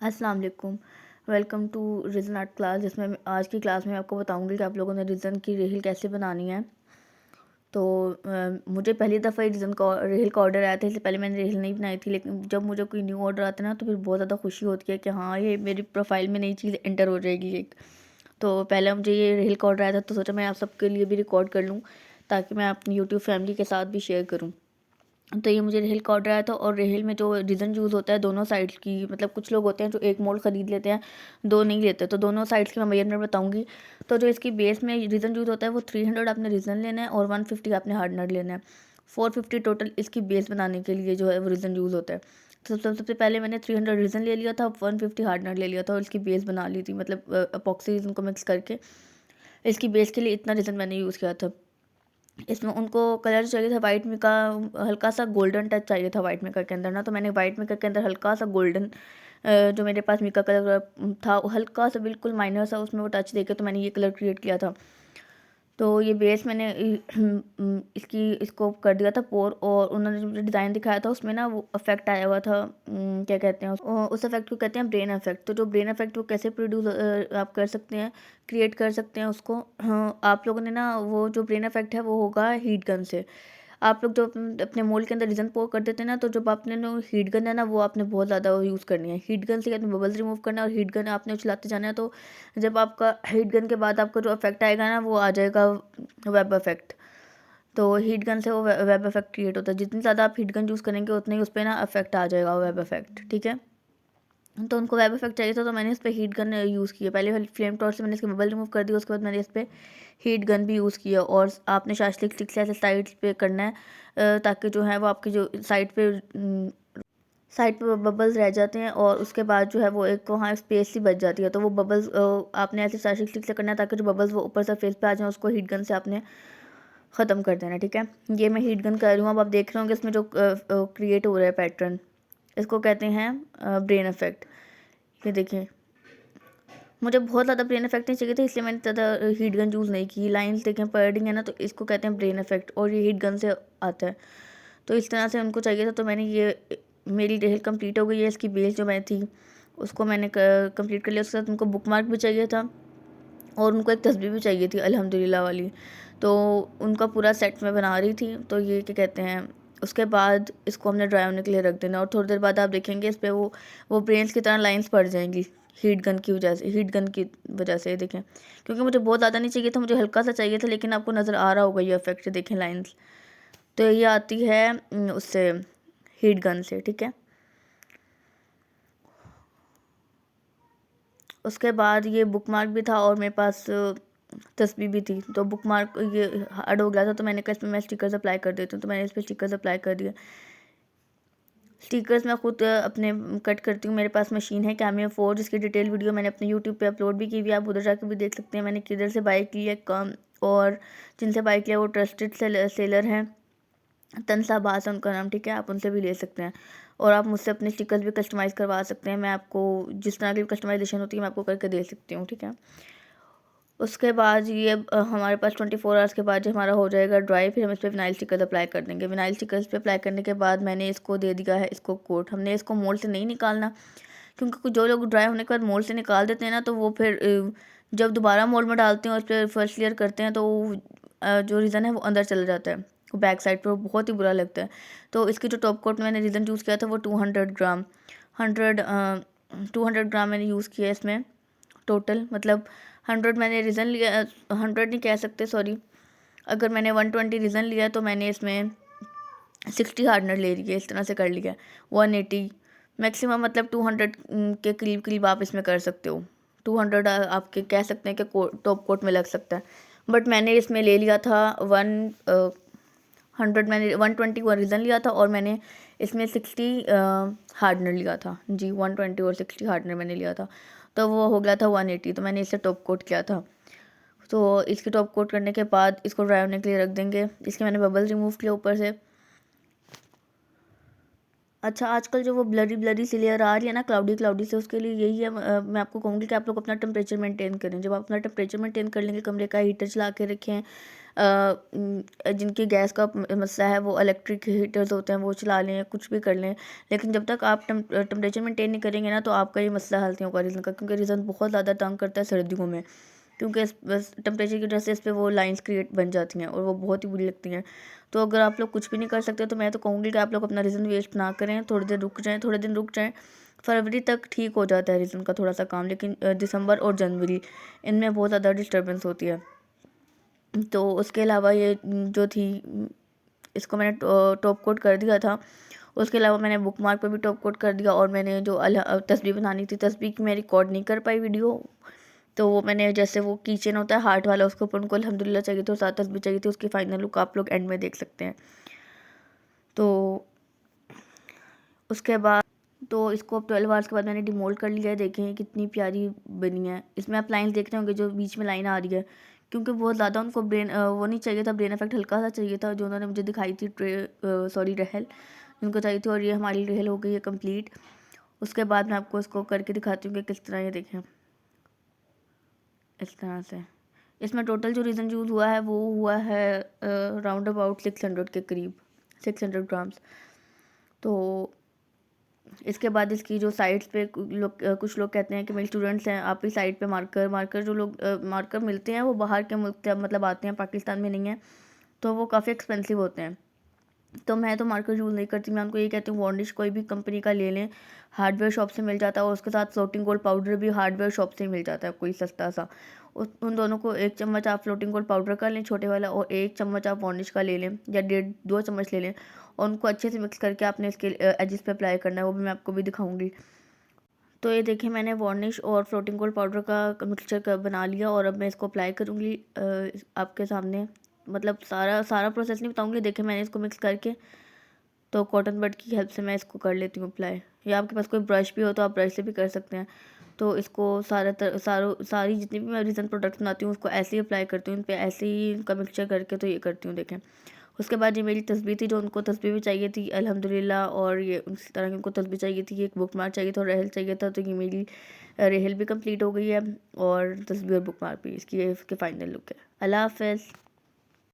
अस्सलाम वालेकुम। Welcome to Rizan art class, जिसमें आज की क्लास में आपको बताऊंगी कि आप लोगों ने रिजन की रेहल कैसे बनानी है। तो मुझे पहली दफ़ा रिजन का रेहल का ऑर्डर आया था। इससे पहले मैंने रेहल नहीं बनाई थी, लेकिन जब मुझे कोई न्यू ऑर्डर आता है ना, तो फिर बहुत ज़्यादा खुशी होती है कि हाँ, ये मेरी प्रोफाइल में नई चीज़ एंटर हो जाएगी एक। तो पहले मुझे ये रेहल का ऑर्डर आया था, तो सोचा मैं आप सबके लिए भी रिकॉर्ड कर लूँ, ताकि मैं अपनी यूट्यूब फैमिली के साथ भी शेयर करूँ। तो ये मुझे रेहल का ऑर्डर आया था, और रेहल में जो रीज़न यूज़ होता है दोनों साइड्स की, मतलब कुछ लोग होते हैं जो एक मोल्ड ख़रीद लेते हैं, दो नहीं लेते, तो दोनों साइड्स की मैं मेजरमेंट बताऊंगी। तो जो इसकी बेस में रीज़न यूज़ होता है वो 300 आपने रीज़न लेना है और 150 आपने हार्डनर लेना है। 450 टोटल इसकी बेस बनाने के लिए जो है वो रीज़न यूज़ होता है। तो सबसे पहले मैंने 300 रीज़न ले लिया था, 150 हार्डनर ले लिया था और इसकी बेस बना ली थी, मतलब अपॉक्सी रीज़न को मिक्स करके इसकी बेस के लिए इतना रीज़न मैंने यूज़ किया था। इसमें उनको कलर चाहिए था वाइट में का, हल्का सा गोल्डन टच चाहिए था वाइट मेकर के अंदर ना, तो मैंने वाइट मेकर के अंदर हल्का सा गोल्डन, जो मेरे पास मिका कलर था, हल्का सा बिल्कुल माइनर सा उसमें वो टच देके तो मैंने ये कलर क्रिएट किया था। तो ये बेस मैंने इसको कर दिया था पोर, और उन्होंने जो मुझे डिज़ाइन दिखाया था उसमें ना वो इफेक्ट आया हुआ था, क्या कहते हैं उस इफेक्ट को कहते हैं ब्रेन इफेक्ट। तो जो ब्रेन इफेक्ट वो कैसे प्रोड्यूस आप कर सकते हैं, क्रिएट कर सकते हैं उसको। हाँ, आप लोगों ने ना वो जो ब्रेन इफेक्ट है वो होगा हीट गन से। आप लोग जो अपने मोल्ड के अंदर रीजन पोर कर देते हैं ना, तो जब आपने ना हीट गन है ना, वो आपने बहुत ज़्यादा यूज़ करनी है। हीट गन से आपने बबल्स रिमूव करना है, और हीट गन आपने चलाते जाना है। तो जब आपका हीट गन के बाद आपका जो इफेक्ट आएगा ना, वो आ जाएगा वेब इफेक्ट। तो हीट गन से वो वेब इफेक्ट क्रिएट होता है। जितनी ज़्यादा आप हीट गन यूज़ करेंगे उतने ही उस पर ना इफेक्ट आ जाएगा, वेब इफेक्ट, ठीक है। तो उनको वेब इफेक्ट चाहिए था, तो मैंने इस पर हीट गन यूज़ किया। पहले फ्लेम टॉर्च से मैंने इसके बबल रिमूव कर दिया, उसके बाद मैंने इस पर हीट गन भी यूज़ किया। और आपने शास्लिक स्टिक से ऐसे साइड्स पे करना है, ताकि जो है वो आपकी जो साइड पे बबल्स रह जाते हैं, और उसके बाद जो है वो एक वहाँ स्पेस सी बच जाती है। तो वो बबल्स आपने ऐसे शास्लिक स्टिक से करना है, ताकि जो बबल्स वो ऊपर सरफेस पे आ जाएँ, उसको हीट गन से आपने ख़त्म कर देना, ठीक है। ये मैं हीट गन कर रही हूँ। अब आप देख रहे होंगे इसमें जो क्रिएट हो रहा है पैटर्न, इसको कहते हैं ब्रेन इफेक्ट। ये देखिए, मुझे बहुत ज़्यादा ब्रेन इफेक्ट नहीं चाहिए था, इसलिए मैंने ज़्यादा हीट गन यूज़ नहीं की। लाइन्स देखें पड़ रही है ना, तो इसको कहते हैं ब्रेन इफेक्ट, और ये हीट गन से आता है। तो इस तरह से उनको चाहिए था, तो मैंने ये मेरी रेहल कंप्लीट हो गई है। इसकी बेस जो मैं थी उसको मैंने कंप्लीट कर लिया। उसके साथ उनको बुक मार्क भी चाहिए था, और उनको एक तस्वीर भी चाहिए थी अल्हम्दुलिल्लाह वाली। तो उनका पूरा सेट मैं बना रही थी। तो ये क्या कहते हैं, उसके बाद इसको हमने ड्राई होने के लिए रख देना, और थोड़ी देर बाद आप देखेंगे इस पर वो ब्रेन्स की तरह लाइंस पड़ जाएंगी हीट गन की वजह से। ये देखें, क्योंकि मुझे बहुत ज़्यादा नहीं चाहिए था, मुझे हल्का सा चाहिए था, लेकिन आपको नज़र आ रहा होगा ये इफेक्ट, देखें लाइंस। तो ये आती है उससे, हीट गन से, ठीक है। उसके बाद ये बुक मार्क भी था, और मेरे पास तस्वीर भी थी। तो बुक मार्क ये हार्ड हो गया था, तो मैंने कहा इसमें मैं स्टिकर्स अप्लाई कर देती हूँ। तो मैंने इस पर स्टिकर्स अप्लाई कर दिए। स्टिकर्स मैं खुद अपने कट करती हूँ। मेरे पास मशीन है कैमियो 4, जिसकी डिटेल वीडियो मैंने अपने यूट्यूब पे अपलोड भी की हुई है, आप उधर जाकर भी देख सकते हैं मैंने किधर से बाई की है कम। और जिनसे बाई किया वो ट्रस्टेड सेलर हैं, तनसा बास है उनका नाम, ठीक है। आप उनसे भी ले सकते हैं, और आप मुझसे अपने स्टिकर्स भी कस्टमाइज़ करवा सकते हैं। मैं आपको जिस तरह की कस्टमाइजेशन होती है मैं आपको करके दे सकती हूँ, ठीक है। उसके बाद ये हमारे पास 24 आवर्स के बाद जो हमारा हो जाएगा ड्राई, फिर हम इस पर विनाइल स्टिकर्स अप्लाई कर देंगे। विनाइल स्टिकर्स पे अप्लाई करने के बाद मैंने इसको दे दिया है इसको कोट। हमने इसको मोल्ड से नहीं निकालना, क्योंकि कुछ जो लोग ड्राई होने के बाद मोल्ड से निकाल देते हैं ना, तो वो फिर जब दोबारा मोल्ड में डालते हैं और उस पर फर्स्ट लेयर करते हैं, तो जो रीज़न है वो अंदर चला जाता है, वो बैक साइड पर, बहुत ही बुरा लगता है। तो इसकी जो टॉप कोट मैंने रीज़न यूज़ किया था वो 200 ग्राम, 200 ग्राम मैंने यूज़ किया इसमें टोटल। मतलब 100 मैंने रीज़न लिया, 100 नहीं कह सकते, सॉरी। अगर मैंने 120 रीज़न लिया तो मैंने इसमें 60 हार्डनर ले लिया, इस तरह से कर लिया। 180 मैक्सिमम, मतलब 200 के करीब करीब आप इसमें कर सकते हो। 200 आपके कह सकते हैं कि टॉप कोट में लग सकता है, बट मैंने इसमें ले लिया था 100, मैंने 120 रीज़न लिया था, और मैंने इसमें 60 हार्डनर लिया था जी। 120 और 60 हार्डनर मैंने लिया था, तो वो हो गया था 180। तो मैंने इसे टॉप कोट किया था। तो इसकी टॉप कोट करने के बाद इसको ड्राई होने के लिए रख देंगे। इसके मैंने बबल रिमूव किया ऊपर से। अच्छा, आजकल जो वो ब्लरी ब्लरी सी लेयर आ रही है ना, क्लाउडी क्लाउडी से, उसके लिए यही है, मैं आपको कहूँगी कि आप लोग अपना टेम्परेचर मेंटेन करें। जब आप अपना टेम्परेचर मेंटेन कर लेंगे, कमरे का हीटर चला के रखें, जिनकी गैस का मसला है वो इलेक्ट्रिक हीटर्स होते हैं वो चला लें, कुछ भी कर लें, लेकिन जब तक आप टेम्परेचर मेंटेन नहीं करेंगे ना तो आपका ये मसला हल नहीं होगा रीज़न का, क्योंकि रीज़न बहुत ज़्यादा तंग करता है सर्दियों में, क्योंकि इस बस टेम्परेचर की वजह से इस पर वो लाइंस क्रिएट बन जाती हैं और वो बहुत ही बुरी लगती हैं। तो अगर आप लोग कुछ भी नहीं कर सकते तो मैं तो कहूँगी कि आप लोग अपना रीज़न वेस्ट ना करें, थोड़ी देर रुक जाएँ, थोड़े दिन रुक जाएँ। फरवरी तक ठीक हो जाता है रीज़न का थोड़ा सा काम, लेकिन दिसंबर और जनवरी इनमें बहुत ज़्यादा डिस्टर्बेंस होती है। तो उसके अलावा ये जो थी, इसको मैंने टॉप कोट कर दिया था। उसके अलावा मैंने बुक मार्क पर भी टॉप कोट कर दिया, और मैंने जो तस्बीह बनानी थी, तस्बीह की मैं रिकॉर्ड नहीं कर पाई वीडियो, तो वो मैंने जैसे वो कीचेन होता है हार्ट वाला, उसके ऊपर उनको अल्हम्दुलिल्लाह चाहिए तो 7 तस्बीह चाहिए थी, उसकी फ़ाइनल लुक आप लोग एंड में देख सकते हैं। तो उसके बाद तो इसको 12 आवर्स के बाद मैंने डिमोल्ड कर लिया है। देखें कितनी प्यारी बनी है। इसमें आप लाइन देख रहे होंगे जो बीच में लाइन आ रही है, क्योंकि बहुत ज़्यादा उनको ब्रेन वो नहीं चाहिए था, ब्रेन इफेक्ट हल्का सा चाहिए था, जो उन्होंने मुझे दिखाई थी रहल उनको चाहिए थी, और ये हमारी रहल हो गई है कंप्लीट। उसके बाद मैं आपको इसको करके दिखाती हूँ कि किस तरह ये देखें इस तरह से। इसमें टोटल जो रीज़न यूज़ हुआ है वो हुआ है राउंड अबाउट 600 के करीब, 600 ग्राम्स। तो इसके बाद इसकी जो साइड्स पे कुछ लोग कहते हैं कि मेरे स्टूडेंट्स हैं, आप ही साइड पे मार्कर जो लोग मार्कर मिलते हैं वो बाहर के मुल्क से मतलब आते हैं, पाकिस्तान में नहीं है, तो वो काफ़ी एक्सपेंसिव होते हैं। तो मैं तो मार्कर यूज़ नहीं करती, मैं उनको ये कहती हूँ वार्निश कोई भी कंपनी का ले लें, हार्डवेयर शॉप से मिल जाता है, और उसके साथ फ्लोटिंग गोल्ड पाउडर भी हार्डवेयर शॉप से ही मिल जाता है, कोई सस्ता सा। उन दोनों को 1 चम्मच आप फ्लोटिंग गोल्ड पाउडर का लें छोटे वाला, और 1 चम्मच आप वार्निश का ले लें, या 1.5-2 चम्मच ले लें, और उनको अच्छे से मिक्स करके आपने इसके एजिस पे अप्लाई करना है, वो भी मैं आपको भी दिखाऊंगी। तो ये देखिए मैंने वार्निश और फ्लोटिंग गोल्ड पाउडर का मिक्सचर बना लिया, और अब मैं इसको अप्लाई करूँगी आपके सामने। मतलब सारा प्रोसेस नहीं बताऊँगी, देखिए मैंने इसको मिक्स करके, तो कॉटन बड की हेल्प से मैं इसको कर लेती हूँ अप्लाई, या आपके पास कोई ब्रश भी हो तो आप ब्रश से भी कर सकते हैं। तो इसको सारी जितनी भी मैं रीज़न प्रोडक्ट्स बनाती हूँ उसको ऐसे ही अप्लाई करती हूँ, इन पर ऐसे ही इनका मिक्सचर करके तो ये करती हूँ देखें। उसके बाद ये मेरी तस्बीह थी, जो उनको तस्बीह भी चाहिए थी अल्हम्दुलिल्लाह, और ये उसी तरह की उनको तस्बीह चाहिए थी, एक बुक मार्क चाहिए था और रहल चाहिए था, तो ये मेरी रहल भी कंप्लीट हो गई है, और तस्बीह और बुक मार्क भी, इसकी ये इसके फाइनल लुक है। अल्लाह हाफ़िज़।